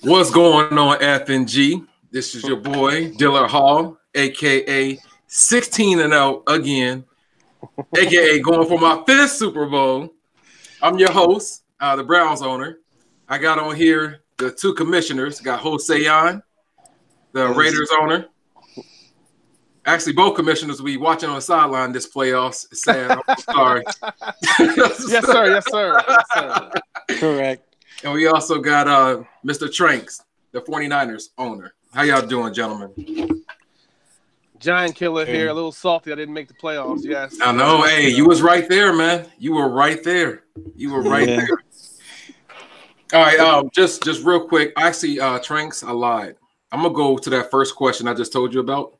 What's going on, FNG? This is your boy, Diller Hall, a.k.a. 16-0 again, a.k.a. going for my fifth Super Bowl. I'm your host, the Browns owner. I got on here the two commissioners. Got Joseyan, the Raiders owner. Actually, both commissioners will be watching on the sideline this playoffs. It's sad. I'm sorry. Yes, sir. Yes, sir. Yes, sir. Correct. And we also got Mr. Tranks, the 49ers owner. How y'all doing, gentlemen? Giant killer here. A little salty. I didn't make the playoffs. Yes. I know. Hey, you was right there, man. You were right there. You were right there. All right. Just real quick. Actually, Tranks, I lied. I'm gonna go to that first question I just told you about.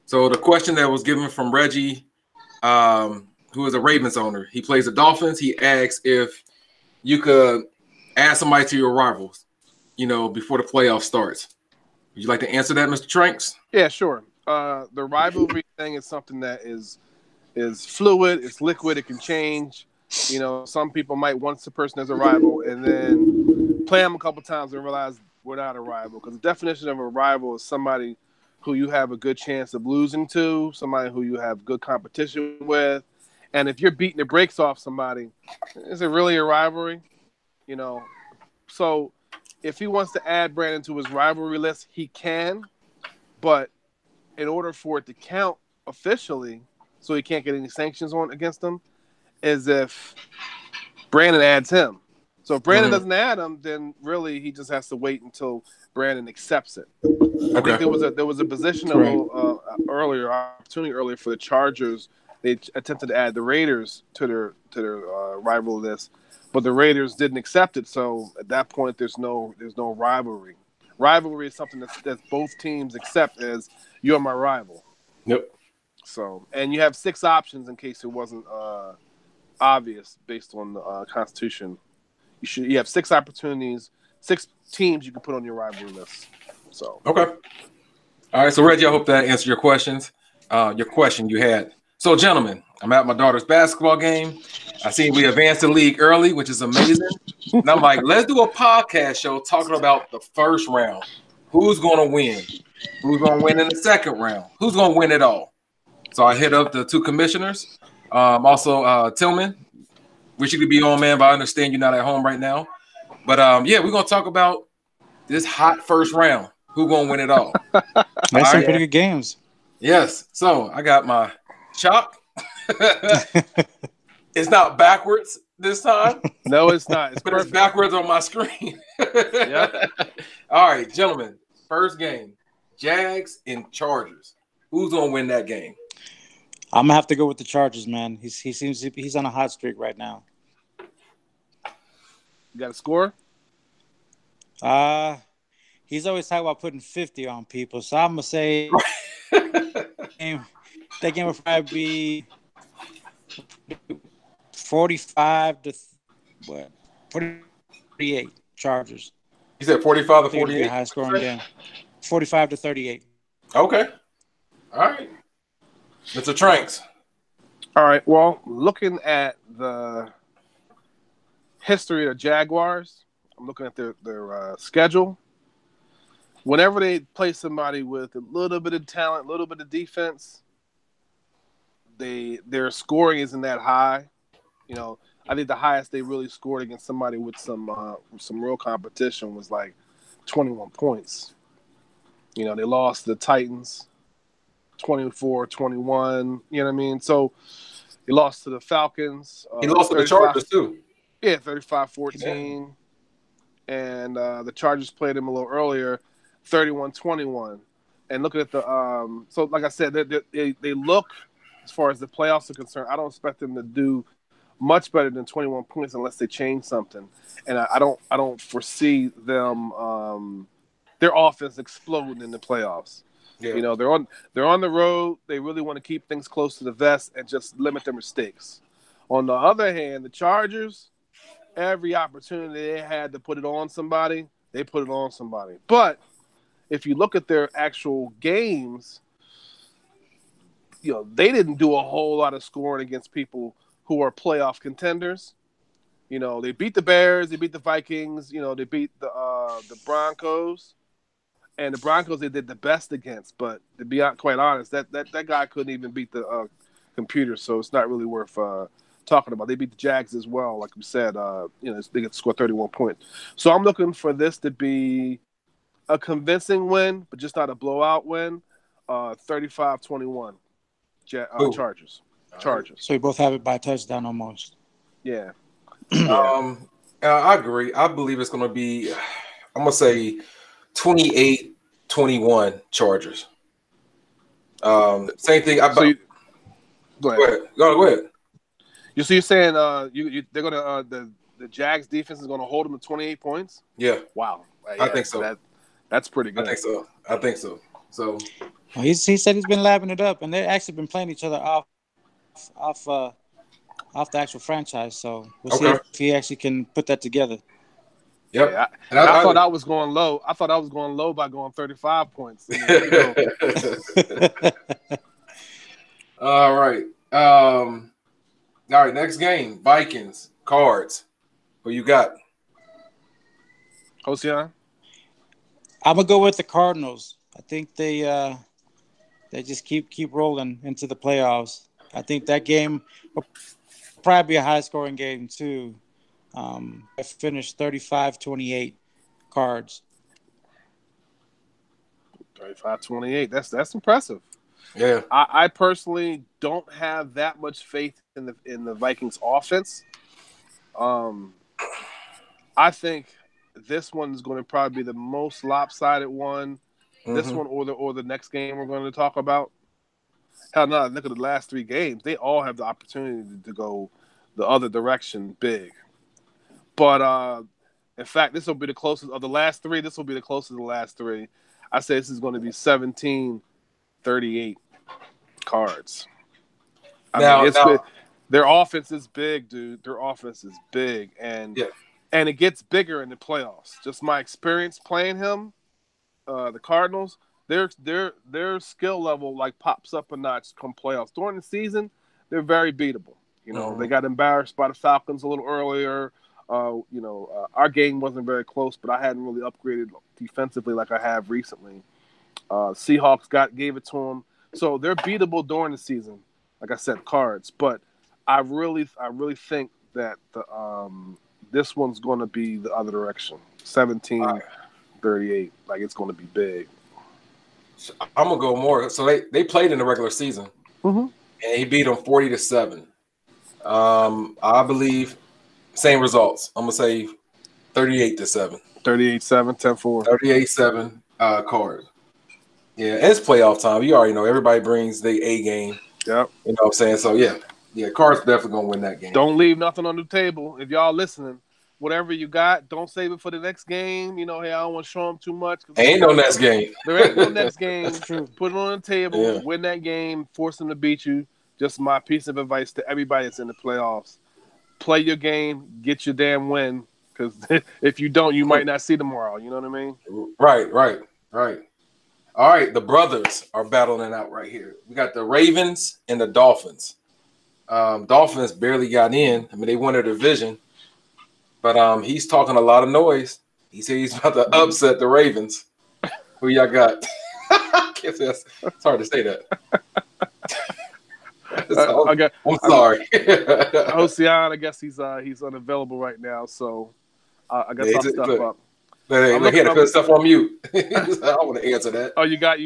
So the question that was given from Reggie, who is a Ravens owner, he plays the Dolphins. He asks if you could add somebody to your rivals, before the playoff starts. Would you like to answer that, Mr. Tranks? Yeah, sure. The rivalry thing is something that is fluid. It's liquid. It can change. Some people might want the person as a rival and then play them a couple times and realize we're not a rival. Because the definition of a rival is somebody who you have a good chance of losing to, somebody who you have good competition with. And if you're beating the brakes off somebody, is it really a rivalry? So if he wants to add Brandon to his rivalry list, he can. But in order for it to count officially, so he can't get any sanctions against him, is if Brandon adds him. So if Brandon doesn't add him, then really he just has to wait until Brandon accepts it. I think there was a position opportunity earlier for the Chargers. They attempted to add the Raiders to their rival list, but the Raiders didn't accept it. So at that point, there's no rivalry. Rivalry is something that both teams accept as you're my rival. Yep. So, and you have 6 options in case it wasn't obvious based on the Constitution. You have 6 opportunities, 6 teams you can put on your rivalry list. So okay. All right. So Reggie, I hope that answered your questions. Your question you had. So, gentlemen, I'm at my daughter's basketball game. I see we advanced the league early, which is amazing. And I'm like, let's do a podcast show talking about the first round. Who's going to win? Who's going to win in the second round? Who's going to win it all? So I hit up the two commissioners. Also, Tillman, wish you could be on, man, but I understand you're not at home right now. But, we're going to talk about this hot first round. Who's going to win it all? That's some pretty good games. Yes. So I got my chalk. It's not backwards this time. No, it's not. It's backwards on my screen. Yep. All right, gentlemen. First game, Jags and Chargers. Who's gonna win that game? I'm gonna have to go with the Chargers, man. He seems he's on a hot streak right now. You got a score? He's always talking about putting 50 on people, so I'm gonna say that game will probably be 45 to 48 Chargers. You said 45 to 48? High scoring game. 45 to 38. Okay. All right. Mr. Tranks. All right. Well, looking at the history of the Jaguars, I'm looking at their schedule. Whenever they play somebody with a little bit of talent, a little bit of defense, their scoring isn't that high. I think the highest they really scored against somebody with some real competition was like 21 points. They lost to the Titans 24-21, you know what I mean? So they lost to the Falcons. He lost to the Chargers too. Yeah, 35-14. Yeah. And the Chargers played him a little earlier, 31-21. And looking at the so like I said, they look, as far as the playoffs are concerned, I don't expect them to do much better than 21 points unless they change something. And I don't foresee them their offense exploding in the playoffs. Yeah. They're on the road. They really want to keep things close to the vest and just limit their mistakes. On the other hand, the Chargers, every opportunity they had to put it on somebody, they put it on somebody. But if you look at their actual games, they didn't do a whole lot of scoring against people who are playoff contenders. They beat the Bears, they beat the Vikings, they beat the Broncos, and the Broncos they did the best against. But to be quite honest, that guy couldn't even beat the computer, so it's not really worth talking about. They beat the Jags as well, like we said. They get to score 31 points. So I'm looking for this to be a convincing win, but just not a blowout win. 35-21, Chargers. So you both have it by touchdown almost. Yeah. I agree. I believe it's going to be, I'm going to say 28-21 Chargers. Same thing. Go ahead. Go ahead. You're saying they're going to the Jags defense is going to hold them to 28 points? Yeah. Wow. I think so. That's pretty good. I think so. So he said he's been lapping it up, and they've actually been playing each other off the actual franchise. So we'll see if he actually can put that together. Yep. Yeah, I thought I was going low. I thought I was going low by going 35 points. All right. All right. Next game: Vikings, Cards. Who you got? Ocean? I'm gonna go with the Cardinals. I think they just keep rolling into the playoffs. I think that game will probably be a high scoring game too. I finished 35-28 Cards. 35-28. That's impressive. Yeah. I personally don't have that much faith in the Vikings offense. I think this one's going to probably be the most lopsided one. Mm-hmm. This one or the next game we're going to talk about. Hell no, look at the last 3 games. They all have the opportunity to go the other direction big. But in fact, this will be the closest of the last 3. This will be the closest of the last 3. I say this is going to be 17-38 Cards. Their offense is big, dude. Their offense is big, and it gets bigger in the playoffs. Just my experience playing him, the Cardinals, their skill level like pops up a notch come playoffs. During the season, they're very beatable. They got embarrassed by the Falcons a little earlier. Our game wasn't very close, but I hadn't really upgraded defensively like I have recently. Seahawks gave it to them, so they're beatable during the season. Like I said, Cards, but I really think that this one's going to be the other direction. 17-38, like it's going to be big. I'm gonna go more. So they played in the regular season, and he beat them 40-7. I believe same results. I'm gonna say 38-7. 38-7, 10-4. 38-7. Cards. Yeah, and it's playoff time. You already know everybody brings the A game. Yep. You know what I'm saying? So yeah, Cards definitely gonna win that game. Don't leave nothing on the table. If y'all listening, whatever you got, don't save it for the next game. Hey, I don't want to show them too much. Ain't no next game. There ain't no next game. Put it on the table, win that game, force them to beat you. Just my piece of advice to everybody that's in the playoffs. Play your game, get your damn win, because if you don't, you might not see tomorrow. You know what I mean? Right. All right, the brothers are battling it out right here. We got the Ravens and the Dolphins. Dolphins barely got in. I mean, they won their division. But he's talking a lot of noise. He said he's about to upset the Ravens. Who y'all got? It's hard to say that. I'm sorry. Ocean, I guess he's unavailable right now, so I guess I'll step up. Hey, look, he had to put stuff on mute. I want to answer that. Oh, you back?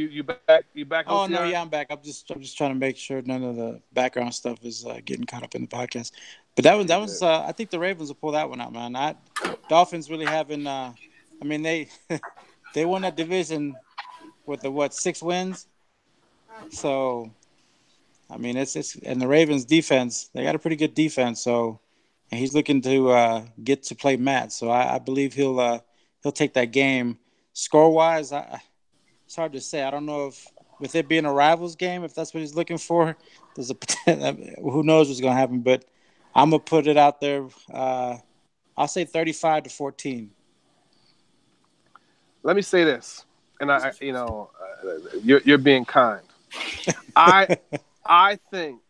You back? Oh no, yeah, I'm back. I'm just trying to make sure none of the background stuff is getting caught up in the podcast. But that was I think the Ravens will pull that one out, man. Dolphins really haven't. I mean, they won that division with the 6 wins. So, I mean, it's and the Ravens defense, they got a pretty good defense. So, and he's looking to get to play Matt. So I believe he'll take that game. Score-wise, it's hard to say. I don't know if, with it being a rivals game, if that's what he's looking for, there's who knows what's going to happen. But I'm going to put it out there. I'll say 35-14. Let me say this, and you're being kind. I think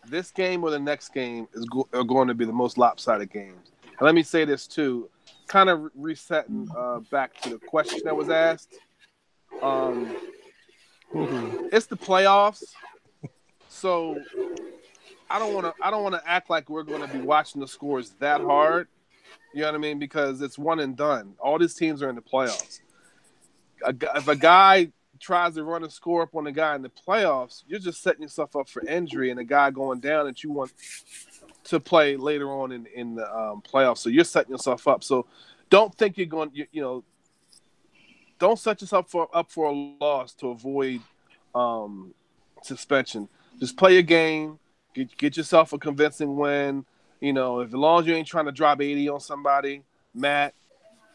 this game or the next game are going to be the most lopsided games. And let me say this too, kind of resetting back to the question that was asked. It's the playoffs, so I don't want to act like we're going to be watching the scores that hard. You know what I mean? Because it's one and done. All these teams are in the playoffs. If a guy tries to run a score up on the guy in the playoffs, you're just setting yourself up for injury and a guy going down that you want to play later on in the playoffs. So you're setting yourself up. So don't think you're going. Don't set yourself up for a loss to avoid suspension. Just play your game. Get yourself a convincing win. As long as you ain't trying to drop 80 on somebody, Matt,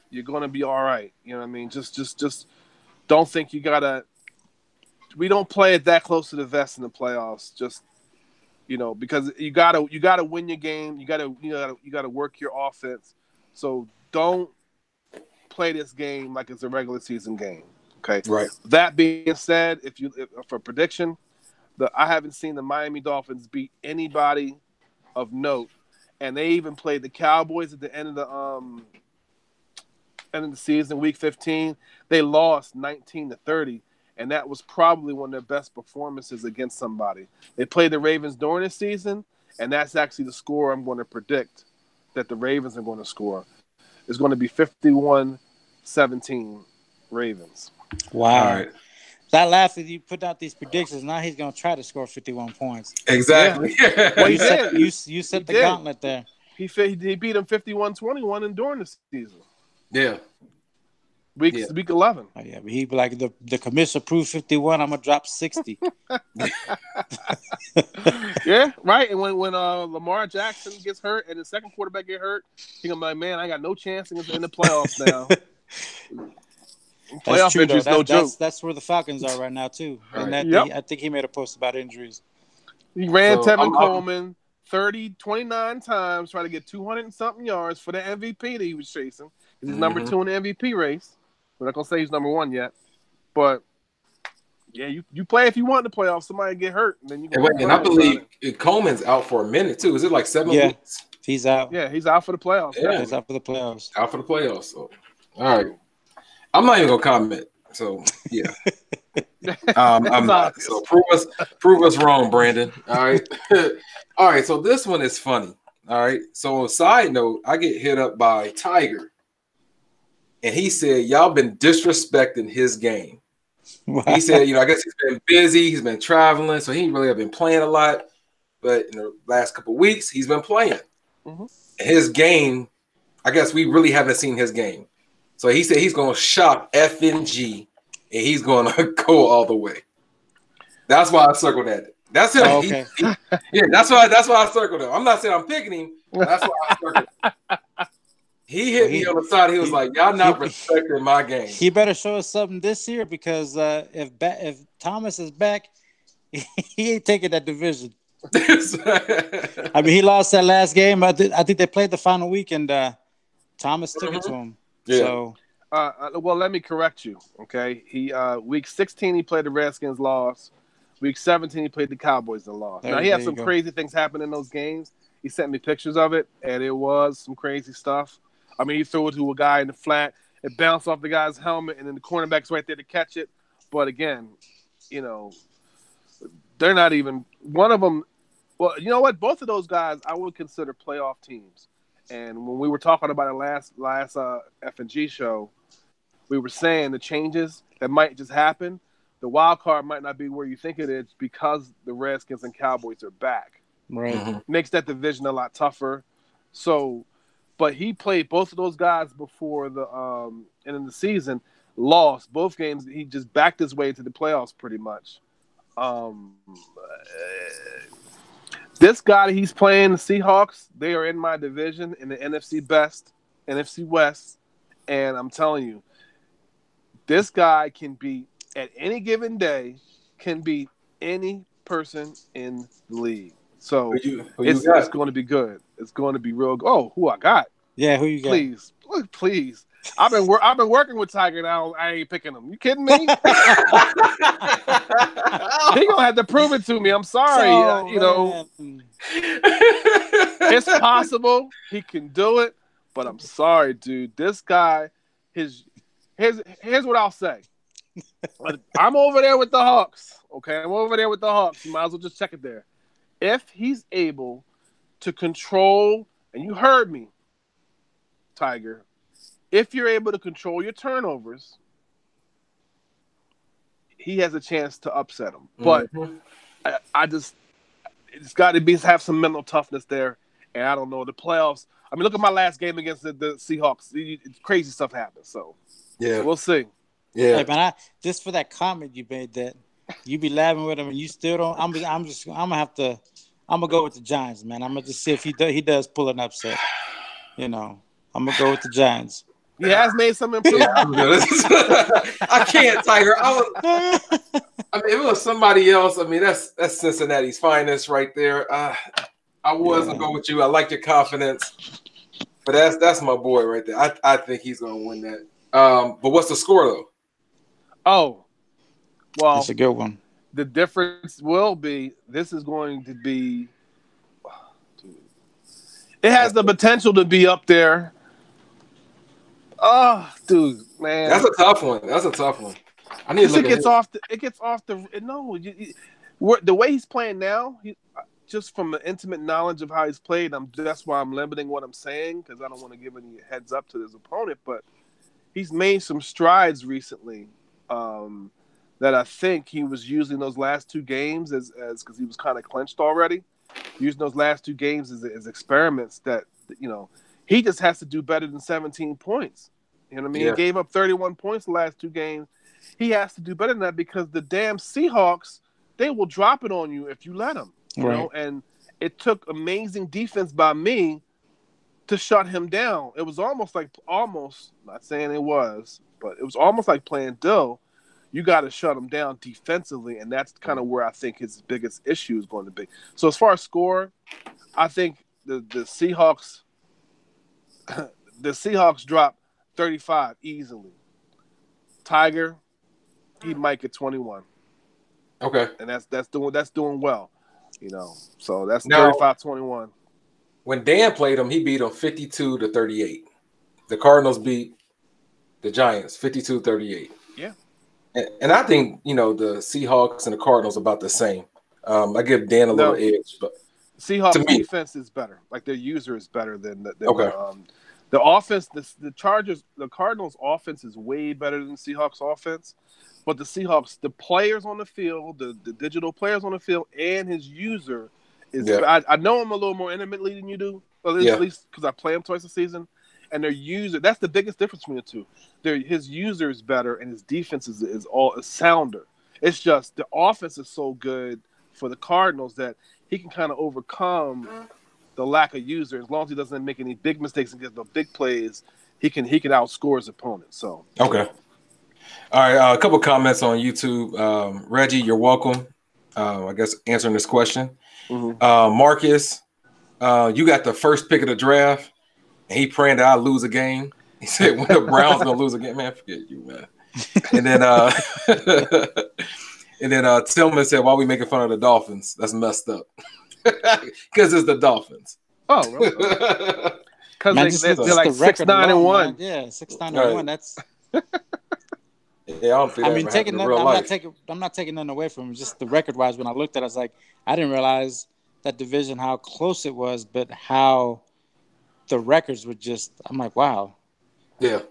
you're gonna be all right. You know what I mean? Just don't think you gotta. We don't play it that close to the vest in the playoffs. Just because you gotta win your game. You gotta work your offense. So don't play this game like it's a regular season game. Okay. Right. That being said, for prediction, I haven't seen the Miami Dolphins beat anybody of note, and they even played the Cowboys at the end of the season, Week 15. They lost 19-30, and that was probably one of their best performances against somebody. They played the Ravens during the season, and that's actually the score I'm going to predict that the Ravens are going to score. It's going to be 51-17 Ravens. Wow. All right. I laughed as you put out these predictions. Now he's going to try to score 51 points. Exactly. Yeah. Well, you set the gauntlet there. He beat him 51-21 and during the season. Yeah. Week 11. Oh, yeah, but he'd be like, the commissioner approved 51, I'm going to drop 60. Yeah, right. And when Lamar Jackson gets hurt and the second quarterback get hurt, he's going to be like, man, I got no chance in the playoffs now. That's true, injuries, no joke. That's where the Falcons are right now, too. And I think he made a post about injuries. He ran Tevin Coleman 29 times, trying to get 200 and something yards for the MVP that he was chasing. He's number 2 in the MVP race. We're not going to say he's number 1 yet. But, yeah, you play if you want in the playoffs. Somebody get hurt. And then you and I believe Coleman's out for a minute, too. Is it like 7 weeks? He's out. Yeah, he's out for the playoffs. Yeah, he's out for the playoffs. Out for the playoffs. So, all right. I'm not even gonna comment. So yeah, I'm not. So prove us wrong, Brandon. All right, all right. So this one is funny. All right. So side note, I get hit up by Tiger, and he said y'all been disrespecting his game. Wow. He said, I guess he's been busy. He's been traveling, so he ain't really have been playing a lot. But in the last couple of weeks, he's been playing. Mm-hmm. His game, I guess we really haven't seen his game. So he said he's going to shop FNG and he's going to go all the way. That's why I circled that. That's him. Oh, okay. That's why I circled him. I'm not saying I'm picking him. That's why I circled him. He hit me on the side. He was like, "Y'all not respecting my game." He better show us something this year because if Thomas is back, he ain't taking that division. I mean, he lost that last game. I think they played the final week, and Thomas took it to him. Yeah. So, well, let me correct you. Okay, he week 16 he played the Redskins, lost. Week 17 he played the Cowboys and lost. Now he had some crazy things happen in those games. He sent me pictures of it, and it was some crazy stuff. I mean, he threw it to a guy in the flat. It bounced off the guy's helmet, and then the cornerback's right there to catch it. But again, they're not even one of them. Well, you know what? Both of those guys I would consider playoff teams. And when we were talking about it last FNG show, we were saying the changes that might just happen. The wild card might not be where you think it is because the Redskins and Cowboys are back. Right. Mm-hmm. Makes that division a lot tougher. So, but he played both of those guys before the end of the season, lost both games. He just backed his way to the playoffs pretty much. This guy he's playing, the Seahawks, they are in my division in the NFC West, and I'm telling you, this guy can beat at any given day, can beat any person in the league. So it's going to be good. It's going to be real. Oh, who I got? Yeah, who you got? Please. I've been working with Tiger now. I ain't picking him. You kidding me? He gonna have to prove it to me. I'm sorry. It's possible he can do it, but I'm sorry, dude. This guy, here's what I'll say. I'm over there with the Hawks. Okay, I'm over there with the Hawks. You might as well just check it there. If he's able to control, and you heard me, Tiger, if you're able to control your turnovers, he has a chance to upset him. But it's got to have some mental toughness there. And I don't know, the playoffs. I mean, look at my last game against the Seahawks. Crazy stuff happened. So we'll see. Yeah, hey, man, just for that comment you made, that you be laughing with him and you still don't. I'm gonna go with the Giants, man. I'm gonna just see if he does pull an upset. I'm gonna go with the Giants. He has made some improvements. I can't, Tiger. I mean, if it was somebody else, I mean, that's Cincinnati's finest right there. I was gonna go with you. I like your confidence, but that's my boy right there. I think he's gonna win that. But what's the score though? Oh, well, that's a good one. The difference will be this is going to be. It has the potential to be up there. Oh, dude, man, that's a tough one. I need to look it gets off the. No, the way he's playing now, just from the intimate knowledge of how he's played, that's why I'm limiting what I'm saying, because I don't want to give any heads up to his opponent. But he's made some strides recently that I think he was using those last two games as because he was kind of clinched already, using those last two games as experiments that he just has to do better than 17 points. You know what I mean? Yeah. He gave up 31 points the last two games. He has to do better than that because the damn Seahawks, they will drop it on you if you let them. You know, and it took amazing defense by me to shut him down. It was almost, not saying it was, but it was almost like playing Dill. You got to shut him down defensively, and that's kind of where I think his biggest issue is going to be. So as far as score, I think the Seahawks drop 35 easily. Tiger, he might get 21. Okay, and that's doing well. So that's 35-21. When Dan played him, he beat him 52-38. The Cardinals beat the Giants 52-38. Yeah. And I think, the Seahawks and the Cardinals are about the same. I give Dan a little edge, but Seahawks defense is better. Like their user is better than the offense. The Cardinals offense is way better than the Seahawks offense. But the Seahawks, the players on the field, the digital players on the field, and his user is. Yeah. I know him a little more intimately than you do, at least because I play him twice a season. And their user, that's the biggest difference between the two. His user is better, and his defense is sounder. It's just the offense is so good for the Cardinals that he can kind of overcome the lack of user. As long as he doesn't make any big mistakes and get the big plays, he can outscore his opponent. So okay. All right, a couple comments on YouTube. Reggie, you're welcome. I guess answering this question. Mm-hmm. Marcus, you got the first pick of the draft, and he praying that I lose a game. He said, when the Browns gonna lose a game, man, forget you, man. And then Tillman said, why are we making fun of the Dolphins? That's messed up. Because it's the Dolphins. Oh, really? Because they're like 6-9-1. Yeah, 6-9-1. That's. Yeah, I'm not taking nothing away from him. Just the record-wise, when I looked at it, I was like, I didn't realize that division, how close it was, but how the records were just. I'm like, wow. Yeah.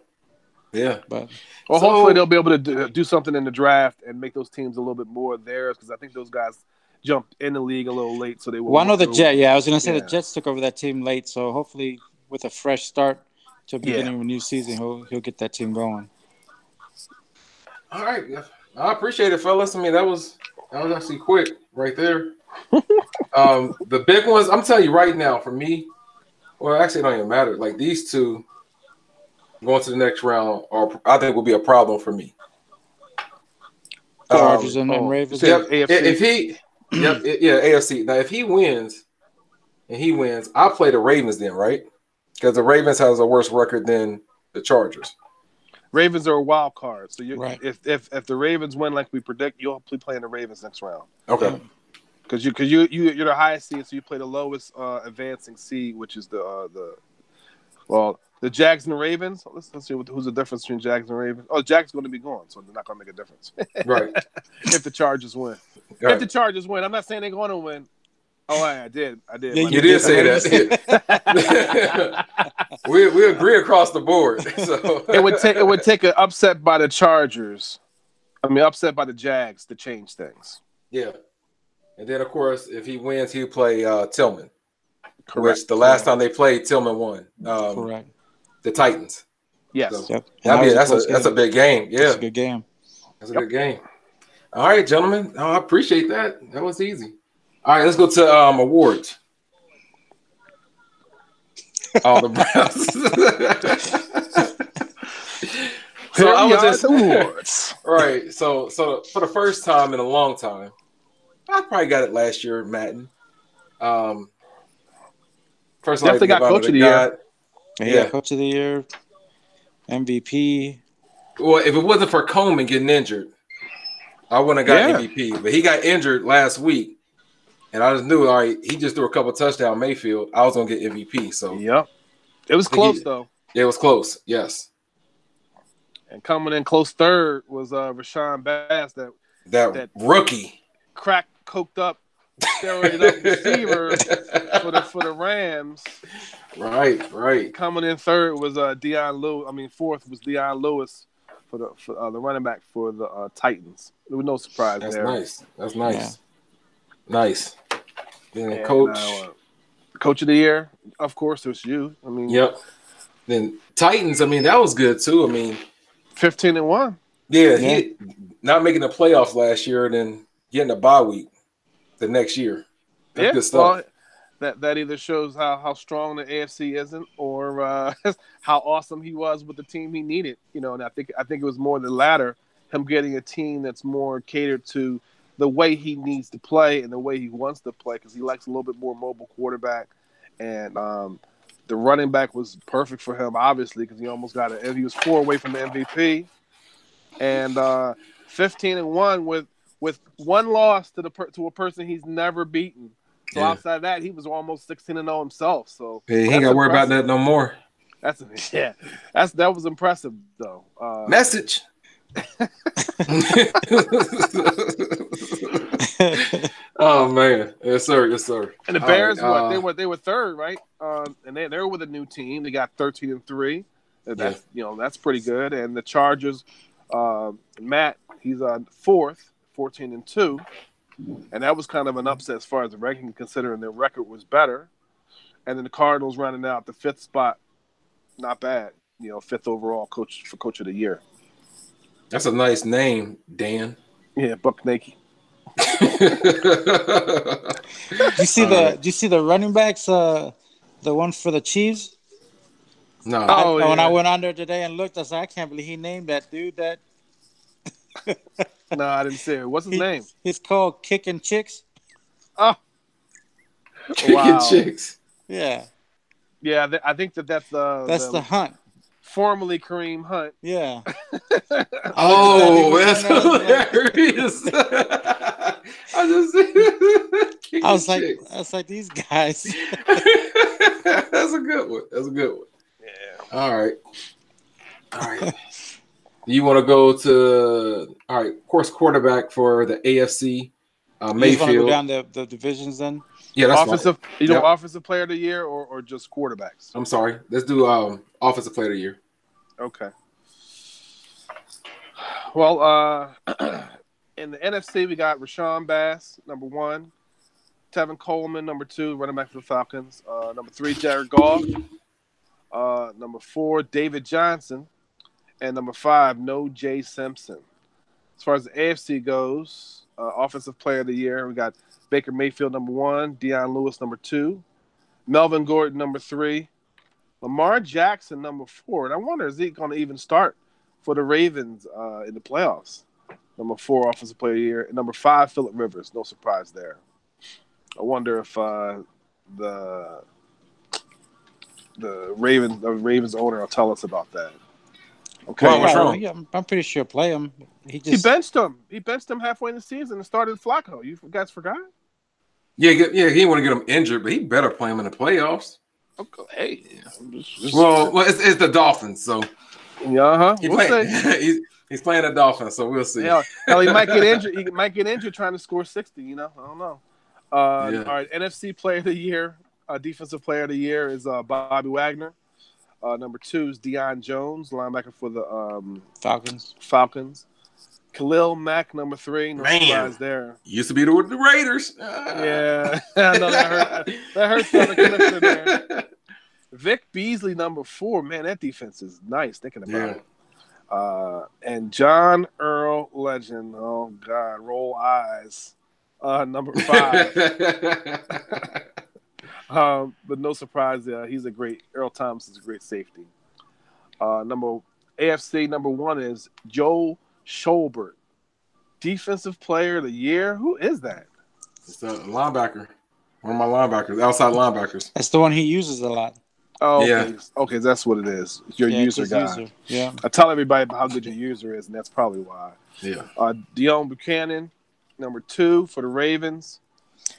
But hopefully they'll be able to do something in the draft and make those teams a little bit more theirs, because I think those guys jumped in the league a little late, so they will. Well, I know the Jets. Yeah, I was going to say the Jets took over that team late, so hopefully with a fresh start to the beginning of a new season, he'll get that team going. All right, I appreciate it, fellas. I mean, that was actually quick right there. The big ones, I'm telling you right now, for me, well, actually, it don't even matter. Like these two going to the next round, I think will be a problem for me. Chargers and Ravens. AFC. AFC. Now, if he wins, I'll play the Ravens then, right? Because the Ravens has a worse record than the Chargers. Ravens are a wild card. So Right. if the Ravens win like we predict, you'll be playing the Ravens next round. Okay. Because you're the highest seed, so you play the lowest advancing seed, which is the Jags and the Ravens. Let's see who's the difference between Jags and Ravens. Oh, Jags are going to be gone, so they're not going to make a difference. Right. If the Chargers win. Right. If the Chargers win, I'm not saying they're going to win. Oh, I did. Yeah, You did say that. we agree across the board. So It would take an upset by the Chargers. Upset by the Jags to change things. Yeah. And then, of course, if he wins, he'll play Tillman. Correct. Which the last time they played, Tillman won. Correct. The Titans. Yes. So, Yep. that's a big game. Yeah. That's a good game. That's a good game. All right, gentlemen. I appreciate that. That was easy. All right, let's go to awards. The Browns. So I was just awards. Right. So for the first time in a long time, I probably got it last year, Madden. First, definitely got Coach of the Year. Yeah, Coach of the Year, MVP. Well, if it wasn't for Coleman getting injured, I wouldn't have got MVP. But he got injured last week, and I just knew, all right, he just threw a couple touchdowns Mayfield. I was gonna get MVP. So it was close though. It was close. Yes. And coming in close third was Rashawn Bass, that rookie, crack coked up, steroided up receiver for the Rams. Right. Coming in third was Deion Lewis. Fourth was Deion Lewis for the running back for the Titans. There was no surprise there. That's nice. Yeah. Nice. And Coach of the Year, of course, it was you. Yep. Then Titans. That was good too. 15-1. Yeah, he not making the playoffs last year, and then getting a bye week the next year. That's good stuff. Well, that either shows how strong the AFC isn't, or how awesome he was with the team he needed. And I think it was more the latter, him getting a team that's more catered to the way he needs to play and the way he wants to play, because he likes a little bit more mobile quarterback, and the running back was perfect for him, obviously, because he almost got it. He was 4 away from the MVP, and 15-1 with one loss to a person he's never beaten. So outside of that, he was almost 16-0 himself. So he ain't got to worry about that no more. That was impressive though. Message. Oh man, yes sir. And the Bears, they were third, right? And they were with a new team. They got 13-3. That's pretty good. And the Chargers, Matt, he's on fourth, 14-2, and that was kind of an upset as far as the ranking, considering their record was better. And then the Cardinals running out the 5th spot, not bad. 5th overall coach of the year. That's a nice name, Dan. Yeah, Buck Naked. Do you see the running backs? The one for the Chiefs. No. When I went on there today and looked, I said, I can't believe he named that dude that. No, I didn't see it. What's his name? He's called Kicking Chicks. Oh, Kicking Chicks. Yeah. Yeah, I think that's the Hunt. Formerly Kareem Hunt. Yeah. That's hilarious. I was like, these guys. That's a good one. Yeah. All right. You want to go to of course, quarterback for the AFC, Mayfield. You want to go down the divisions then? Yeah, that's offensive. Fine. Offensive player of the year or just quarterbacks? I'm sorry. Let's do offensive player of the year. Okay. Well, in the NFC, we got Rashawn Bass, number 1. Tevin Coleman, number 2, running back for the Falcons. Number 3, Jared Goff. Number 4, David Johnson. And number 5, No J. Simpson. As far as the AFC goes, offensive player of the year, we got Baker Mayfield, number 1. Deion Lewis, number 2. Melvin Gordon, number 3. Lamar Jackson, number 4. And I wonder, is he going to even start for the Ravens in the playoffs? Number 4, offensive player of the year. And number 5, Phillip Rivers. No surprise there. I wonder if the Ravens owner will tell us about that. Okay. Well, what's wrong? Yeah, I'm pretty sure play him. He benched him. He benched him halfway in the season and started Flacco. You guys forgot? Yeah, he didn't want to get him injured, but he better play him in the playoffs. Okay. Hey. Well, it's the Dolphins, so We'll see. He's playing the Dolphins, so we'll see. Hell, he might get injured. He might get injured trying to score 60. I don't know. All right, NFC Player of the Year, Defensive Player of the Year is Bobby Wagner. Number 2 is Deion Jones, linebacker for the Falcons. Khalil Mack, number 3. No surprise there. Used to be the Raiders. Yeah, I know that hurt. That hurts the connection there. Vic Beasley, number 4. Man, that defense is nice. Thinking about it. And John Earl Legend. Oh God, roll eyes. Number 5. But no surprise, he's a great. Earl Thompson's a great safety. AFC number 1 is Joe Schobert, Defensive Player of the Year. Who is that? It's a linebacker. One of my linebackers, outside linebackers. That's the one he uses a lot. Oh, okay. Yeah. Okay, that's what it is. Your user guy. User. Yeah. I tell everybody about how good your user is, and that's probably why. Yeah. Dion Buchanan, number 2 for the Ravens.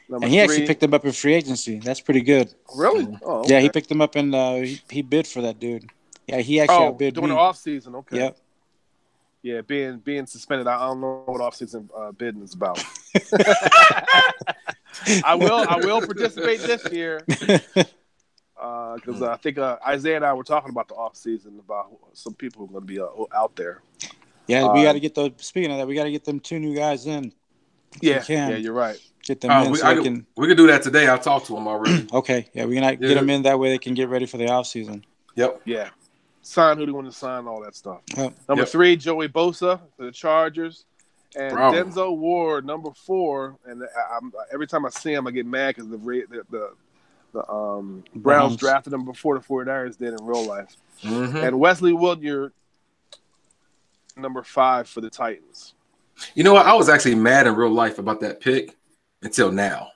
And he actually picked him up in free agency. That's pretty good. Really? Oh, okay. Yeah, he picked him up and he bid for that dude. Yeah, he actually outbid during me. the offseason. Okay. Yep. Yeah, being suspended. I don't know what offseason bidding is about. I will participate this year because I think Isaiah and I were talking about the offseason about some people who are going to be out there. Yeah, we got to get those. Speaking of that, we got to get them 2 new guys in. Yeah, you're right. Get them in. We could do that today. I talked to them already. Okay, yeah, we can get them in that way they can get ready for the offseason. Yep. Yeah. Sign who they want to sign, all that stuff. Yep. Number 3, Joey Bosa for the Chargers. And Denzel Ward, number 4. And every time I see him, I get mad because the Browns drafted him before the 49ers did in real life. Mm-hmm. And Wesley Woodyard, number 5 for the Titans. You know what? I was actually mad in real life about that pick until now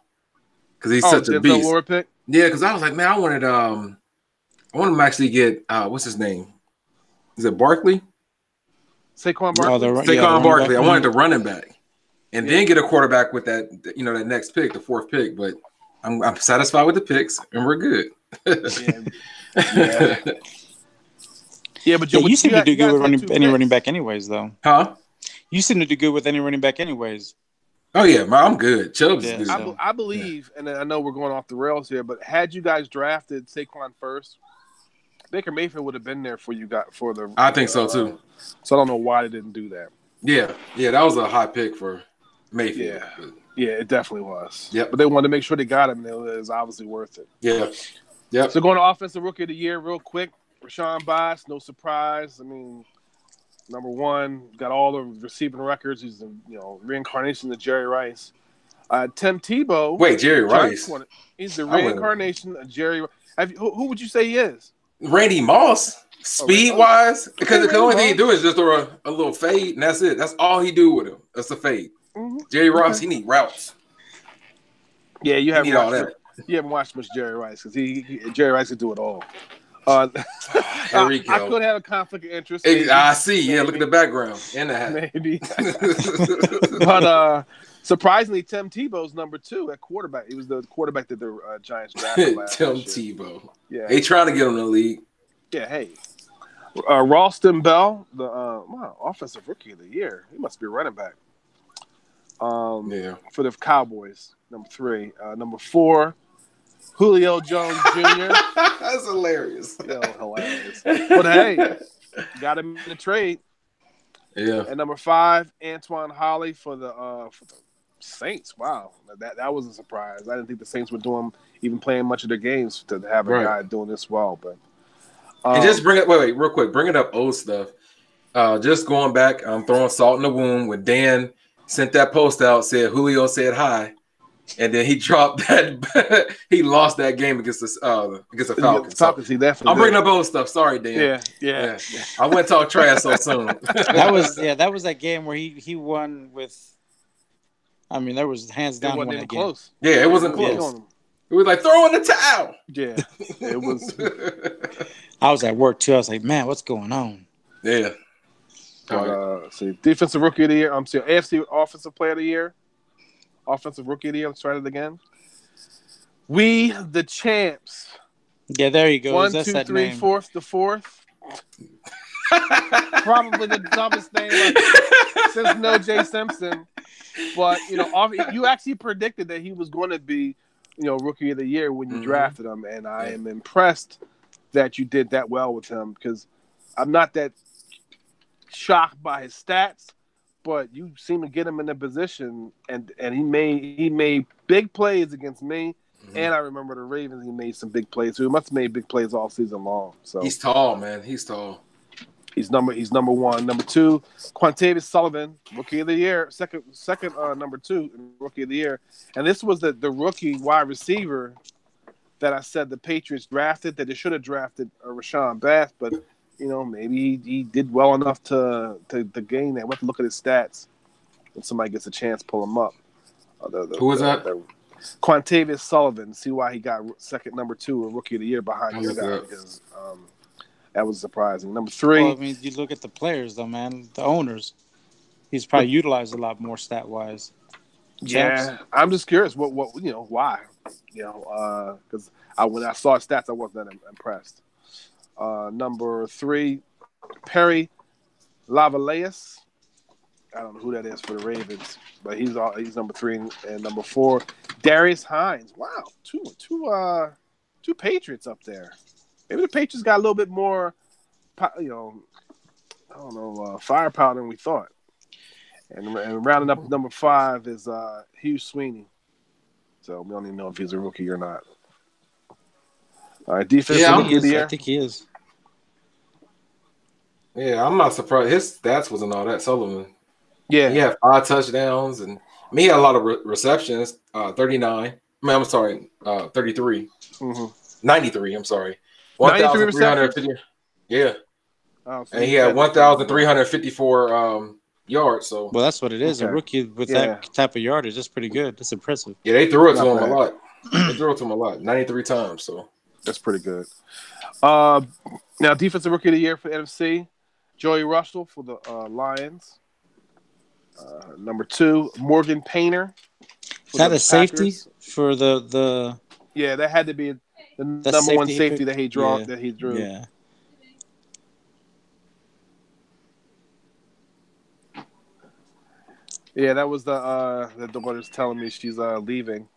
because he's such a beast. Ward pick? Yeah, because I was like, man, I wanted him to actually get what's his name? Is it Barkley? Saquon Barkley. Saquon Barkley. I wanted the running back, and then get a quarterback with that. That next pick, the 4th pick. But I'm satisfied with the picks, and we're good. Yeah, but you seem to do good with any running back, anyways, though. Huh? You seem to do good with any running back, anyways. Oh yeah, I'm good. Chubb's good. I believe, and I know we're going off the rails here, but had you guys drafted Saquon first, Baker Mayfield would have been there for you for the. I think so too. So I don't know why they didn't do that. Yeah, that was a high pick for Mayfield. Yeah, it definitely was. Yeah, but they wanted to make sure they got him. And it was obviously worth it. Yeah. So going to Offensive Rookie of the Year real quick. Rashawn Bass, no surprise. I mean, number 1, got all the receiving records. He's the reincarnation of Jerry Rice. Tim Tebow. Wait, Jerry Rice? He's the reincarnation of Jerry Rice. Who would you say he is? Randy Moss, speed-wise. Because the only thing he do is just throw a little fade, and that's it. That's all he do with him. That's a fade. Mm-hmm. Jerry Rice, he need routes. Yeah, you haven't all that. You haven't watched much Jerry Rice because Jerry Rice could do it all. There we go. I could have a conflict of interest. I see. Yeah, look at the background and the hat. Maybe. But surprisingly, Tim Tebow's number 2 at quarterback. He was the quarterback that the Giants drafted last year. Tim Tebow. Yeah. They trying to get him in the league. Yeah, hey. Ralston Bell, the Offensive Rookie of the Year. He must be a running back. For the Cowboys, number 3. Number 4, Julio Jones Jr. That's hilarious. Hilarious. But hey, got him in the trade. Yeah. And number 5, Antoine Holly for the Saints. Wow, that was a surprise. I didn't think the Saints were even playing much of their games to have a guy doing this well. But and just bring it. Wait, real quick. Bring it up old stuff. Just going back. I'm throwing salt in the wound when Dan sent that post out. Said Julio said hi. And then he dropped that. He lost that game against the Falcons. Falcons, he definitely. I'm bringing up old stuff. Sorry, Dan. Yeah. I wouldn't talk trash so soon. That was that game where he won with. I mean, there was hands down. It wasn't even close. Yeah, it wasn't close. It was like throwing the towel. Yeah, it was. I was at work too. I was like, man, what's going on? Yeah. But see, defensive rookie of the year. I'm sorry, AFC offensive player of the year. Offensive rookie of the year. Let's try it again. We the champs. Yeah, there he goes. 1, That's 2, that 3, name. fourth, the fourth. Probably the dumbest name since No J Simpson. But you actually predicted that he was going to be, rookie of the year when you drafted him, and I am impressed that you did that well with him because I'm not that shocked by his stats, but you seem to get him in a position, and he made big plays against me, and I remember the Ravens. He made some big plays. So he must have made big plays all season long. So he's tall, man. He's tall. He's number one. Number two, Quantavious Sullivan, rookie of the year. Second, number two, rookie of the year. And this was the rookie wide receiver that I said the Patriots drafted, that they should have drafted Rashawn Bass, but maybe he did well enough to gain that. We'll have to look at his stats when somebody gets a chance, pull him up. Who was that? Quantavious Sullivan. See why he got number two, or rookie of the year behind your guy, because that was surprising. Number three. Well, I mean, you look at the players, though, man. The owners. He's probably utilized a lot more stat wise. Yeah, I'm just curious. What why? Because when I saw his stats, I wasn't that impressed. Number three, Perry Lavalias. I don't know who that is for the Ravens, but he's number three, and number four, Darius Hines. Wow, two Patriots up there. Maybe the Patriots got a little bit more, firepower than we thought. And rounding up number five is Hugh Sweeney. So we don't even know if he's a rookie or not. All right, defensive rookie of the year. I think he is. Yeah, I'm not surprised. His stats wasn't all that. Sullivan. Yeah, he had 5 touchdowns, and he had a lot of receptions. 39. I'm sorry, 33. 93. I'm sorry. 1,350. Yeah. Oh, so and he had 1,354 yards. So that's what it is. A rookie with that type of yardage, that's pretty good. That's impressive. Yeah, they threw it to him a lot. They threw it to him a lot, 93 times. So that's pretty good. Now, defensive rookie of the year for the NFC, Joey Russell for the Lions. Number two, Morgan Painter. Is that a safety for the? Yeah, that had to be the number one safety that he drew. Yeah. Yeah, that was the daughter's telling me she's leaving.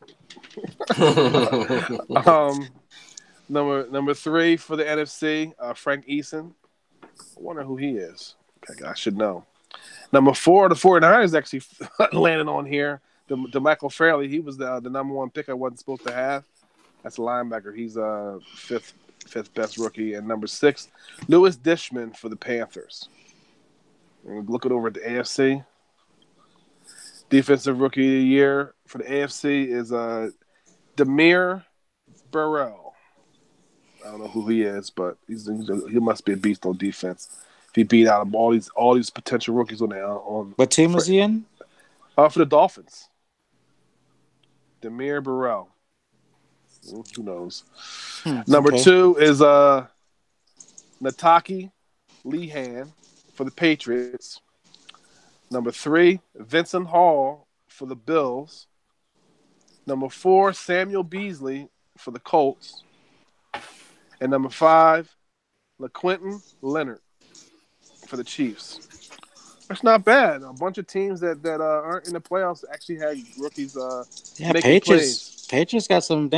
Number three for the NFC, Frank Eason. I wonder who he is. Okay, I should know. Number four, the 49ers actually landed on here. The Michael Fairley, he was the number one pick I wasn't supposed to have. That's a linebacker. He's fifth best rookie. And number 6, Lewis Dishman for the Panthers. And looking over at the AFC. Defensive rookie of the year for the AFC is Demir Burrell. I don't know who he is, but he must be a beast on defense. If he beat out all these potential rookies on what team was he in? For the Dolphins. Demir Burrell. Who knows? Number 2 is Nataki Lehan for the Patriots. Number 3, Vincent Hall for the Bills. Number 4, Samuel Beasley for the Colts. And number 5, LaQuinton Leonard for the Chiefs. That's not bad. A bunch of teams that aren't in the playoffs actually had rookies making plays. Patriots got some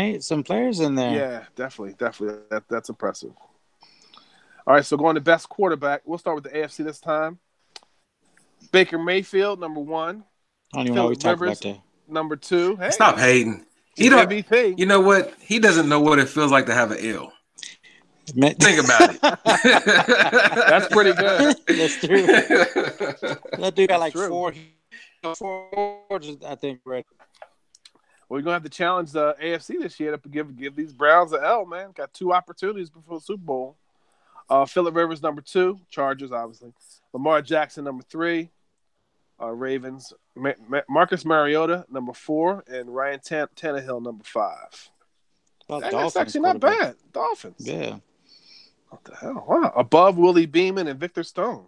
players in there. Yeah, definitely. That's impressive. All right, so going to best quarterback. We'll start with the AFC this time. Baker Mayfield, number 1. I don't even know what we talked about that. Number 2. Hey, stop hating. He don't. MVP. You know what? He doesn't know what it feels like to have an L. Think about it. That's pretty good. That's true. That dude got like 4, I think, right. Well, you're gonna have to challenge the AFC this year to give these Browns an L, man. Got 2 opportunities before the Super Bowl. Phillip Rivers, number 2. Chargers, obviously. Lamar Jackson, number 3. Ravens. Marcus Mariota, number 4. And Ryan Tannehill, number 5. That's actually not bad. Dolphins. Yeah. What the hell? Wow. Above Willie Beeman and Victor Stone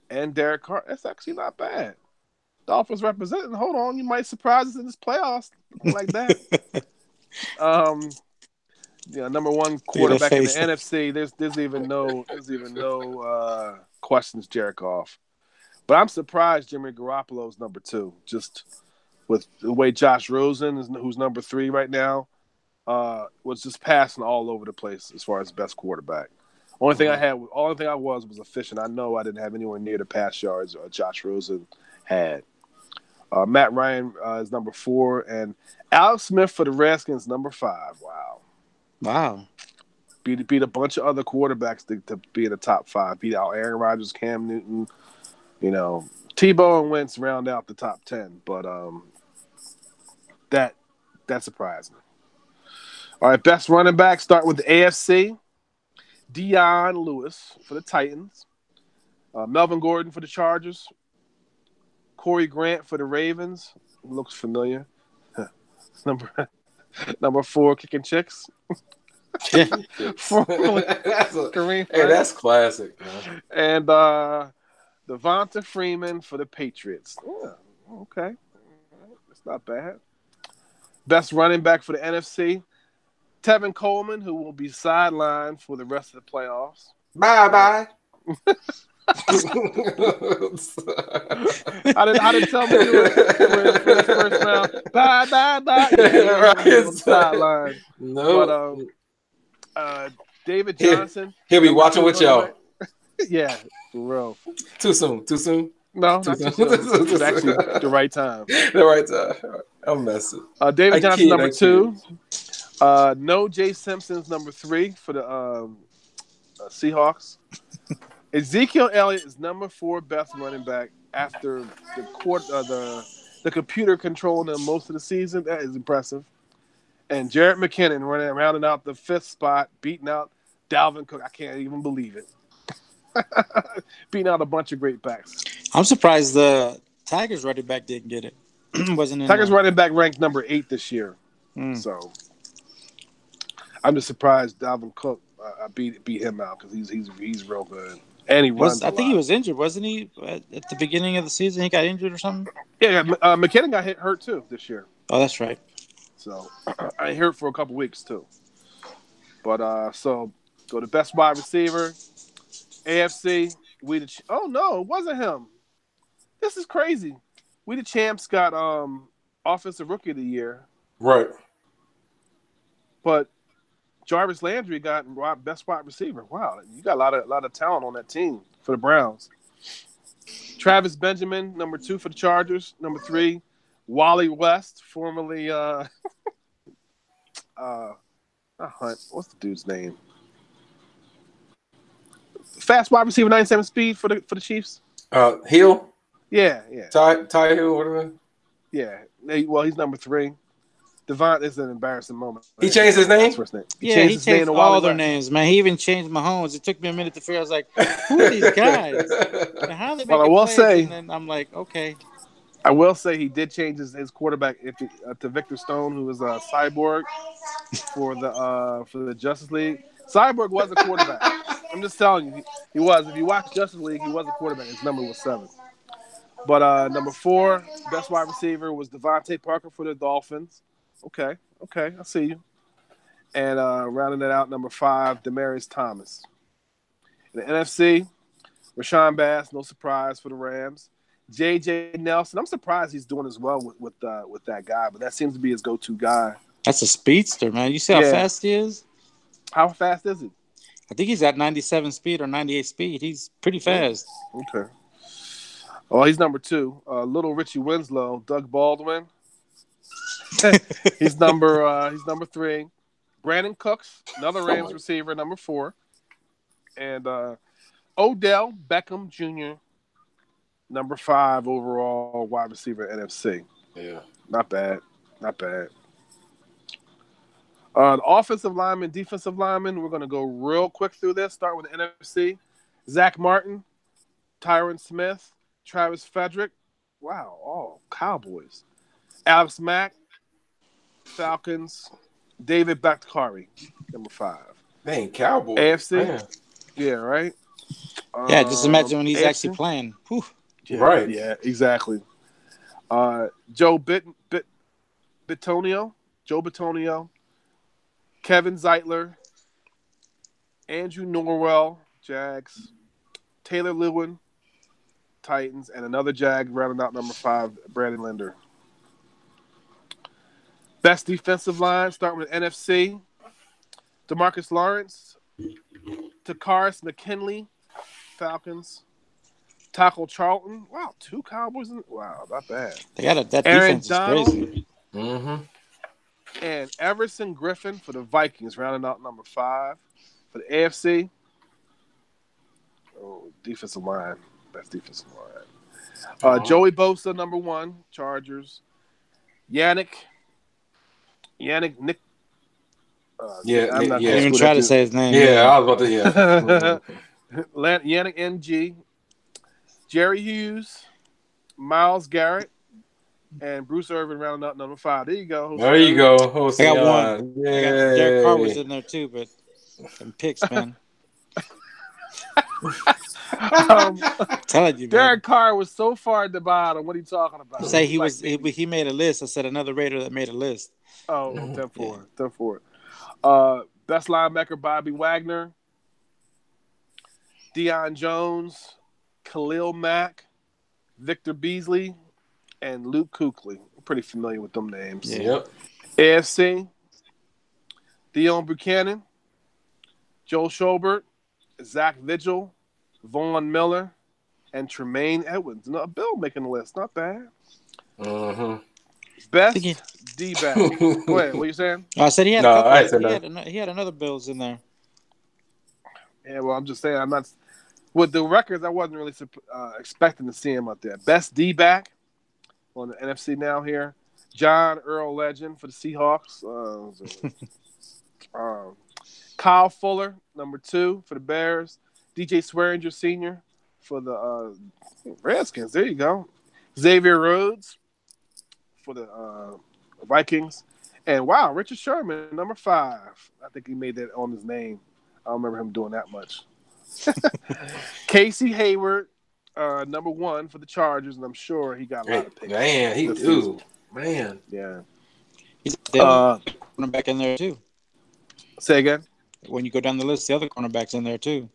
and Derek Carr. That's actually not bad. Dolphins representing. Hold on, you might surprise us in this playoffs like that. Number one quarterback in the NFC. There's even no questions. Jared Goff, but I'm surprised Jimmy Garoppolo's number 2. Just with the way Josh Rosen is, who's number 3 right now, was just passing all over the place as far as best quarterback. Only thing I was efficient. I know I didn't have anywhere near the pass yards Josh Rosen had. Matt Ryan is number 4, and Alex Smith for the Redskins number 5. Wow. Beat a bunch of other quarterbacks to be in the top 5. Beat out Aaron Rodgers, Cam Newton, Tebow and Wentz round out the top 10. But that surprised me. All right, best running back. Start with the AFC. Dion Lewis for the Titans. Melvin Gordon for the Chargers. Corey Grant for the Ravens. Looks familiar. Number 4, Kicking Chicks. That's classic, man. And Devonta Freeman for the Patriots. Yeah, okay. That's not bad. Best running back for the NFC. Tevin Coleman, who will be sidelined for the rest of the playoffs. Bye. I didn't tell me to do it for the first round. Bye. Yeah, sideline. No. But David Johnson. He'll be watching with y'all. Yeah, for real. Too soon. No, not too soon. It's actually the right time. The right time. I'm messing. David Johnson, number 2. No Jay Simpson's number 3 for the Seahawks. Ezekiel Elliott is number 4 best running back after the computer controlling him most of the season. That is impressive. And Jarrett McKinnon rounding out the 5th spot, beating out Dalvin Cook. I can't even believe it. Beating out a bunch of great backs. I'm surprised the Tigers running back didn't get it. Tigers running back ranked number 8 this year. So I'm just surprised Dalvin Cook beat him out because he's real good. And he runs. I think he was injured, wasn't he? At the beginning of the season, he got injured or something. Yeah, McKinnon got hurt too this year. Oh, that's right. So I hurt for a couple weeks too. But so go to best wide receiver, AFC. Oh no, it wasn't him. This is crazy. We the champs got offensive rookie of the year. Right. But Jarvis Landry got best wide receiver. Wow, you got a lot of talent on that team for the Browns. Travis Benjamin, number 2 for the Chargers. Number 3, Wally West, formerly not Hunt. What's the dude's name? Fast wide receiver, 97 speed for the Chiefs. Hill. Yeah. Ty Hill, whatever. Yeah. Well, he's number 3. Devon is an embarrassing moment. He changed his name? He changed all their names, man. He even changed Mahomes. It took me a minute to figure out. I was like, who are these guys? And how they I will say, and then I'm like, okay. I will say he did change his quarterback to Victor Stone, who was a cyborg for the Justice League. Cyborg was a quarterback. I'm just telling you, he was. If you watch Justice League, he was a quarterback. His number was 7. But number 4, best wide receiver was Devontae Parker for the Dolphins. Okay, I see you. And rounding it out, number 5, Demaryius Thomas. In the NFC, Rashawn Bass, no surprise for the Rams. J.J. Nelson, I'm surprised he's doing as well with that guy, but that seems to be his go-to guy. That's a speedster, man. You see how fast he is? How fast is he? I think he's at 97 speed or 98 speed. He's pretty fast. Okay. Oh, he's number 2. Little Richie Winslow, Doug Baldwin. he's number 3. Brandon Cooks, another Rams receiver, number 4. And Odell Beckham Jr., number 5 overall wide receiver at NFC. Yeah. Not bad. The offensive lineman, defensive lineman, we're going to go real quick through this. Start with the NFC. Zach Martin, Tyron Smith, Travis Frederick. Wow, all Cowboys. Alex Mack, Falcons. David Bakhtiari, number 5. Dang, Cowboys. AFC. Man. Yeah, right. Yeah, just imagine when he's AFC? actually playing. Whew. Yeah, Right. Yeah, exactly. Bitonio, Joe Bitonio, Kevin Zeitler, Andrew Norwell, Jags, Taylor Lewin, Titans, and another Jag rounding out number 5, Brandon Linder. Best defensive line, starting with NFC. DeMarcus Lawrence, Takaris McKinley, Falcons. Taco Charlton. Wow, 2 Cowboys. Wow, not bad. They got that Aaron defense Donald, is crazy. Mm-hmm. and Everson Griffin for the Vikings, rounding out number 5 for the AFC. Oh, defensive line. Best defensive line. Joey Bosa, number 1, Chargers. Yannick Nick. I'm not I didn't even try to say his name. Yeah, I was about to. Yeah. Yannick NG. Jerry Hughes, Myles Garrett, and Bruce Irvin rounding out number 5. There you go. There you go. I got one. I got Derek Carr was in there too, but some picks, man. Telling you, Derek Carr was so far at the bottom. What are you talking about? Say he made a list. I said another Raider that made a list. Oh, 10-4. 10-4. Best linebacker, Bobby Wagner. Deion Jones, Khalil Mack, Victor Beasley, and Luke Kuechly. I'm pretty familiar with them names. Yeah. Yep. AFC, Deion Buchanan, Joel Schobert, Zach Vigil, Vaughn Miller, and Tremaine Edwards. No, Bill making the list. Not bad. Mm-hmm. Best D-back. Go ahead. What you saying? I said he had a couple. He had another Bills in there. Yeah, well, I'm just saying. I'm not with the records. I wasn't really expecting to see him out there. Best D-back on the NFC now here. John Earl Legend for the Seahawks. Kyle Fuller, number 2 for the Bears. DJ Swearinger Sr. for the Redskins. There you go. Xavier Rhodes for the Vikings. And wow, Richard Sherman, number 5. I think he made that on his name. I don't remember him doing that much. Casey Hayward, number 1 for the Chargers, and I'm sure he got a lot of picks. Man, he do. Man. Yeah. He's the other cornerback in there too. Say again? When you go down the list, the other cornerback's in there too.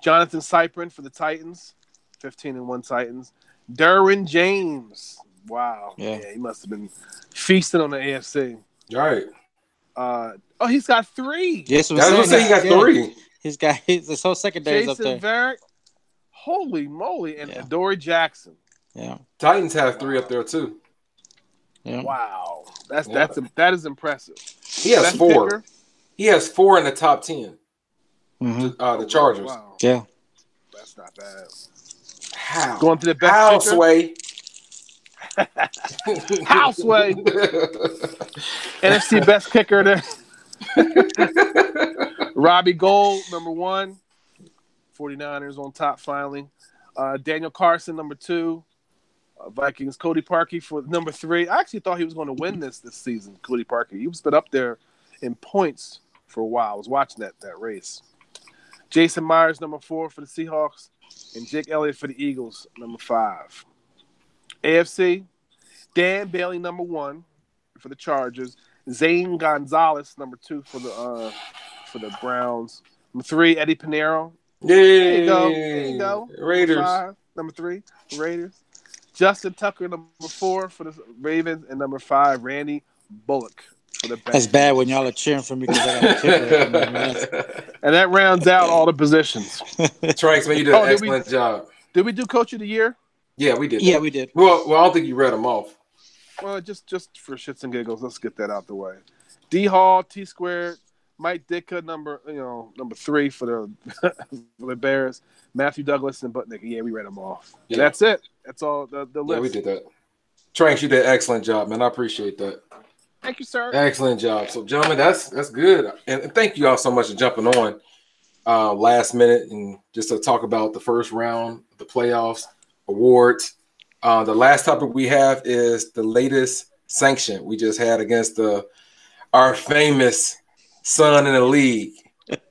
Jonathan Cyprin for the Titans, 15-1 Titans. Derwin James. Wow. Yeah, he must have been feasting on the AFC. Right. He's got 3. Yes, I was going to say he got 3. His whole secondary up there. Jason Verrett. Holy moly. And Adoree Jackson. Yeah. Titans have 3 up there too. Yeah. Wow. That is impressive. He has 4. Picker. He has 4 in the top 10. Mm-hmm. The Chargers. Wow. Yeah. That's not bad. How? Going to the best Houseway. Houseway. NFC best kicker there. Robbie Gould, number 1. 49ers on top finally. Daniel Carson, number 2. Vikings, Cody Parkey for number 3. I actually thought he was going to win this season, Cody Parkey. He was been up there in points for a while. I was watching that race. Jason Myers, number 4 for the Seahawks. And Jake Elliott for the Eagles, number 5. AFC, Dan Bailey, number 1 for the Chargers. Zane Gonzalez, number 2 for the Browns. Number 3, Eddie Pinheiro. Yay. There you go. Raiders. Number 3, Raiders. Justin Tucker, number 4 for the Ravens. And number 5, Randy Bullock for the Bengals. That's bad when y'all are cheering for me because I got a kicker. And that rounds out all the positions. Tranks, man, you did an excellent job. Did we do Coach of the Year? Yeah, we did. Yeah, we did. Well, I don't think you read them off. Well, just for shits and giggles, let's get that out the way. D Hall, T Squared, Mike Ditka, number 3 for the Bears. Matthew Douglas and Butnick. Yeah, we read them off. Yeah. That's it. That's all the list. Yeah, we did that. Tranks, you did an excellent job, man. I appreciate that. Thank you, sir. Excellent job. So, gentlemen, that's good. And thank you all so much for jumping on last minute and just to talk about the first round, the playoffs, awards. The last topic we have is the latest sanction we just had against our famous son in the league,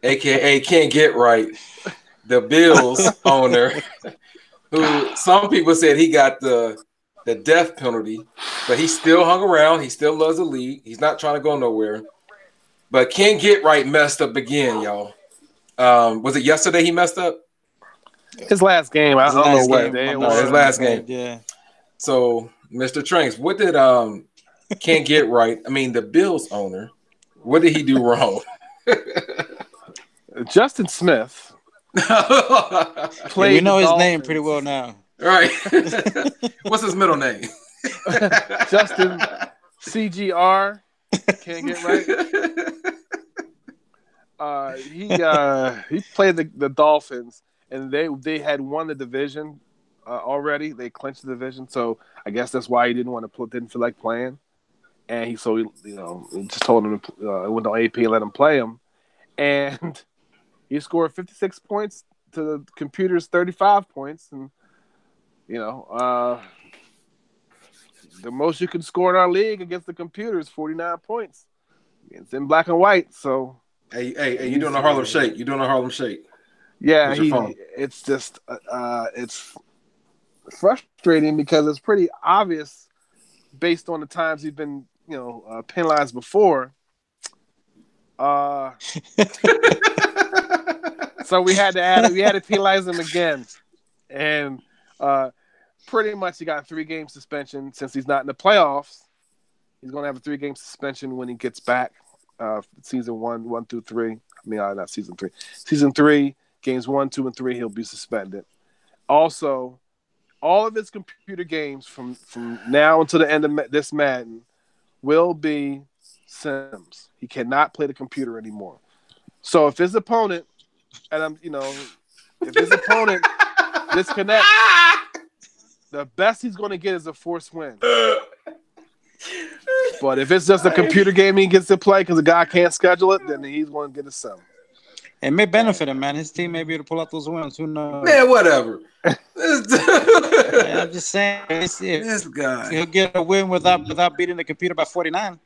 aka can't get right, the Bills owner, who some people said he got the death penalty, but he still hung around. He still loves the league. He's not trying to go nowhere. But can't get right messed up again, y'all. Was it yesterday he messed up? His last game. I don't know what day it was. His last game. Yeah. So, Mr. Tranks, what did can't get right? I mean, the Bills owner. What did he do wrong? Justin Smith. We know his name pretty well now. Right. What's his middle name? Justin CGR. Can't get right. He played the Dolphins, and they had won the division already. They clinched the division, so I guess that's why he didn't feel like playing. And he just told him to went on AP and let him play him, and he scored 56 points to the computer's 35 points, and the most you can score in our league against the computer is 49 points. It's in black and white, so. Hey, you doing a Harlem Shake? You doing a Harlem Shake? Yeah, it's just it's frustrating because it's pretty obvious based on the times he's been penalized before. So we had to penalize him again, and pretty much he got a 3-game suspension since he's not in the playoffs. He's going to have a 3-game suspension when he gets back. Season 1 through 3. I mean, not season 3. Season 3, games 1, 2, and 3, he'll be suspended. Also, all of his computer games from now until the end of this Madden will be Sims. He cannot play the computer anymore. So if his opponent, if his opponent disconnects, the best he's going to get is a forced win. But if it's just a computer game he gets to play because the guy can't schedule it, then he's going to get a sim. It may benefit him, man. His team may be able to pull out those wins. Who knows? Man, whatever. I'm just saying. This guy. He'll get a win without beating the computer by 49.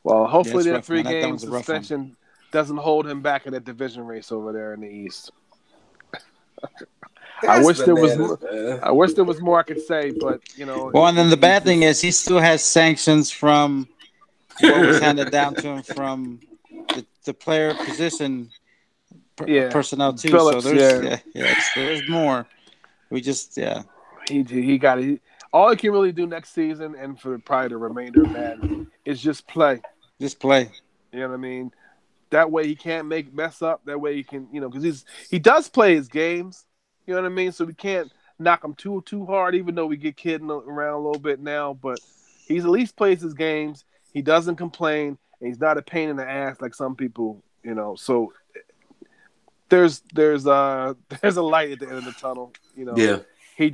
Well, hopefully that 3-game suspension doesn't hold him back in that division race over there in the East. I wish there was more I could say, but Well, and then the bad thing is he still has sanctions from what was handed down to him from the player position personnel too. Phillips, so there's more. We just he got it. All he can really do next season and for probably the remainder of Madden is just play. Just play. You know what I mean? That way he can't mess up. That way he can because he does play his games. You know what I mean? So we can't knock him too hard, even though we get kidding around a little bit now. But he's at least plays his games. He doesn't complain, and he's not a pain in the ass like some people. So there's a light at the end of the tunnel. Yeah. He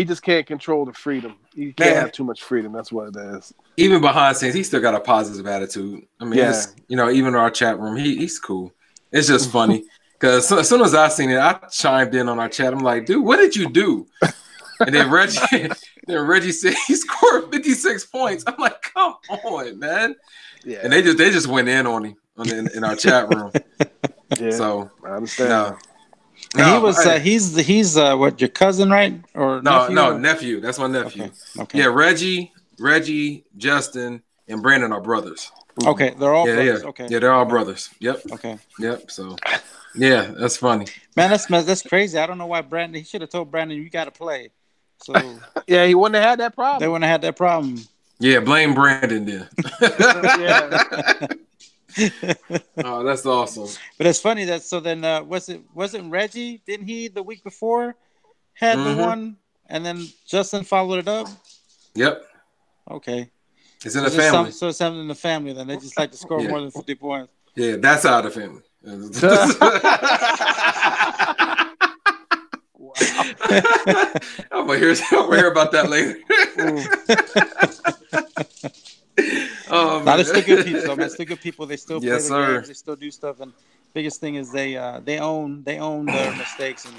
just can't control the freedom. He can't have too much freedom. That's what it is. Even behind scenes, he still got a positive attitude. I mean, even in our chat room, he's cool. It's just funny. Because as soon as I seen it, I chimed in on our chat. I'm like, dude, what did you do? And then Reggie said he scored 56 points. I'm like, come on, man. Yeah. And they just went in on him in our chat room. Yeah, so I understand. He's what, your cousin, right? Or nephew. That's my nephew. Okay. Yeah, Reggie, Justin, and Brandon are brothers. Okay, they're all brothers. Yeah. Okay. Yeah, they're all brothers. Yep. Okay. Yep. So, yeah, that's funny. Man, that's crazy. I don't know why Brandon. He should have told Brandon you got to play. So yeah, he wouldn't have had that problem. They wouldn't have had that problem. Yeah, blame Brandon then. Yeah. Oh, that's awesome. But it's funny that wasn't Reggie? Didn't he the week before had the one, and then Justin followed it up? Yep. Okay. It's in the family. So it's something in the family. Then they just like to score more than 50 points. Yeah, that's out of the family. I'm gonna hear about that later. There's still good people, man. Still good people. They still play yes, the sir. games. They still do stuff. And biggest thing is they own their mistakes. And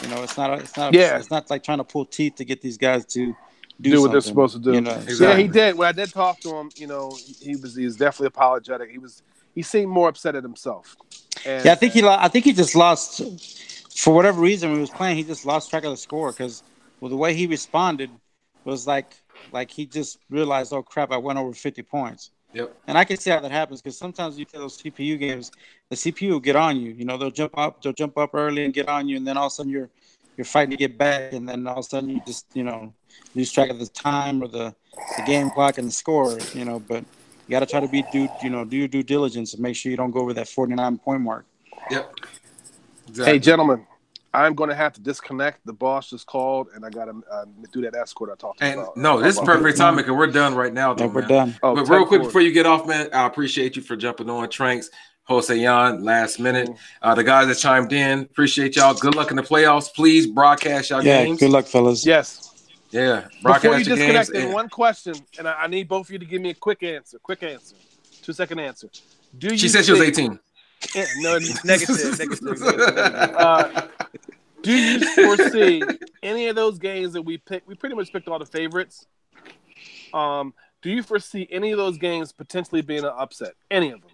it's not like trying to pull teeth to get these guys to do what they're supposed to do. You know? Exactly. Yeah, he did. When I did talk to him, he's definitely apologetic. He seemed more upset at himself. And, I think he just lost for whatever reason when he was playing. He just lost track of the score because the way he responded was like he just realized, oh crap, I went over 50 points. Yep. And I can see how that happens because sometimes you play those CPU games, the CPU will get on you. They'll jump up early and get on you, and then all of a sudden you're fighting to get back, and then all of a sudden you just lose track of the time or the game clock and the score. But you got to try to do your due diligence and make sure you don't go over that 49-point mark. Yep. Exactly. Hey, gentlemen, I'm going to have to disconnect. The boss just called, and I got to do that escort I talked about. No, this is perfect timing because we're done right now, though, We're man. done. Oh, But real quick before you get off, man, I appreciate you for jumping on. Tranks, Jose Yan, last minute. The guys that chimed in, appreciate y'all. Good luck in the playoffs. Please broadcast y'all games. Good luck, fellas. Yes. Yeah. Before you your disconnect, games. one question, and I need both of you to give me a quick answer. 2-second answer. She said she was 18. No, negative. Do you foresee any of those games that we picked? We pretty much picked all the favorites. Do you foresee any of those games potentially being an upset? Any of them?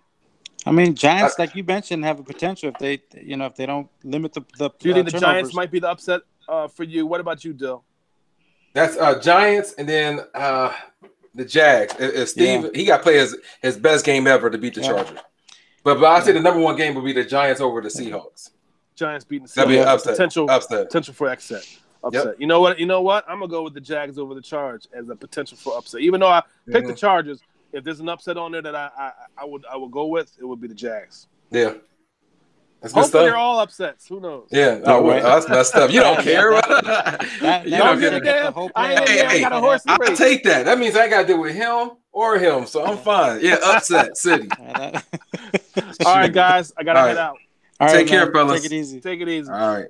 I mean, Giants, like you mentioned, have a potential if they don't limit the. Do you think the turnovers. Giants might be the upset for you? What about you, Dill? That's Giants, and then the Jags. Steve, he got to play his best game ever to beat the Chargers. But I say the number one game would be the Giants over the Seahawks. Giants beating the Seahawks. That'd be an upset. Potential for upset. Yep. You know what? I'm gonna go with the Jags over the Charge as a potential for upset. Even though I picked the Chargers, if there's an upset on there that I would go with, it would be the Jags. Yeah. That's good Hopefully stuff. they're all upsets. Who knows? Yeah. That's messed up. You don't care. You don't care. I got a horse in the race. I take that. That means I got to deal with him or him, so I'm fine. Yeah, upset city. All right, guys. I got to head out. Take care, fellas. Take it easy. Take it easy. All right.